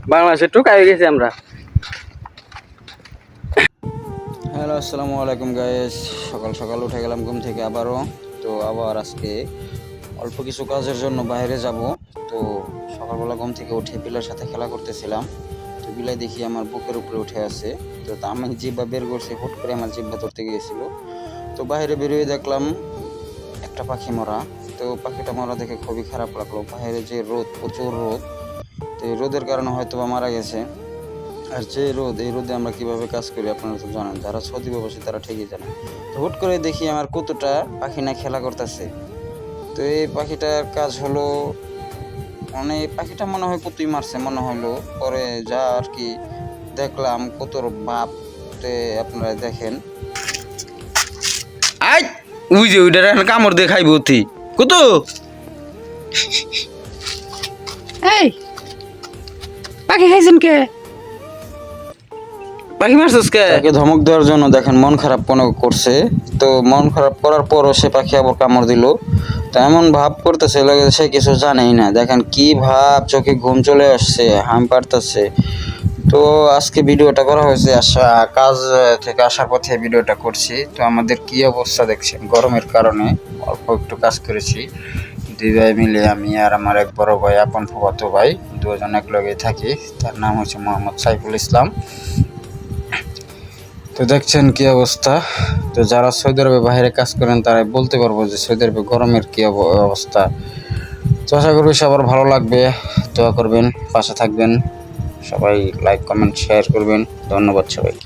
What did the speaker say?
বাংলাদেশে ঢুকাই গেছি আমরা। হ্যালো, আসসালামু আলাইকুম গাইস। সকাল সকাল উঠে গেলাম ঘুম থেকে আবারও। তো আবার আজকে অল্প কিছু কাজের জন্য বাইরে যাব। তো সকালবেলা ঘুম থেকে উঠে বিলের সাথে খেলা করতেছিলাম। তো বিলাই দেখি আমার বুকের উপরে উঠে আছে। তো আমি জিব্বা বের করছি, হুট করে আমার জিব্বা ধরতে গিয়েছিল। তো বাইরে বেরিয়ে দেখলাম একটা পাখি মরা। তো পাখিটা মরা দেখে খুবই খারাপ লাগলো। বাইরে যে রোদ, প্রচুর রোদ। তো এই রোদের কারণে হয়তো বা মারা গেছে। আর যে রোদ, এই রোদে আমরা কিভাবে কাজ করি আপনারা তো জানেন, যারা সৌদি প্রবাসী তারা ঠিকই জানেন। তো হুট করে দেখি আমার কুতুটা পাখি না খেলা করতেছে। তো এই পাখিটার কাজ হলো, মানে পাখিটা মনে হয় কুতুই মারছে মনে হলো। পরে যা আর কি দেখলাম কুতুর বাপ। আপনারা দেখেন, আই ওই যে ওইটার এখন কামড় দিয়ে খাইব অতি কুতু। এই পাখি খাইছেন কে? পাখি মারছিস কে? তাকে ধমক দেওয়ার জন্য দেখেন মন খারাপ মনে করছে। তো মন খারাপ করার পরও সে পাখি আবার কামড় দিল। তো এমন ভাব করতেছে লাগে সে কিছু জানেই না। দেখেন কি ভাব, চোখে ঘুম চলে আসছে, হাম পারতেছে। তো আজকে ভিডিওটা করা হয়েছে কাজ থেকে আসার পথে ভিডিওটা করছি। তো আমাদের কি অবস্থা দেখছেন, গরমের কারণে অল্প একটু কাজ করেছি। দুই ভাই মিলে, আমি আর আমার এক বড় ভাই, আপন ফুফাতো ভাই, দুজন এক লগে থাকি। তার নাম হচ্ছে মোহাম্মদ সাইফুল ইসলাম। তো দেখছেন কি অবস্থা। তো যারা সৌদি আরবে বাইরে কাজ করেন তারাই বলতে পারবো যে সৌদি আরবে গরমের কি অবস্থা। তো আশা করবি সবার ভালো লাগবে। দোয়া করবেন, পাশে থাকবেন সবাই, লাইক কমেন্ট শেয়ার করবেন। ধন্যবাদ সবাই।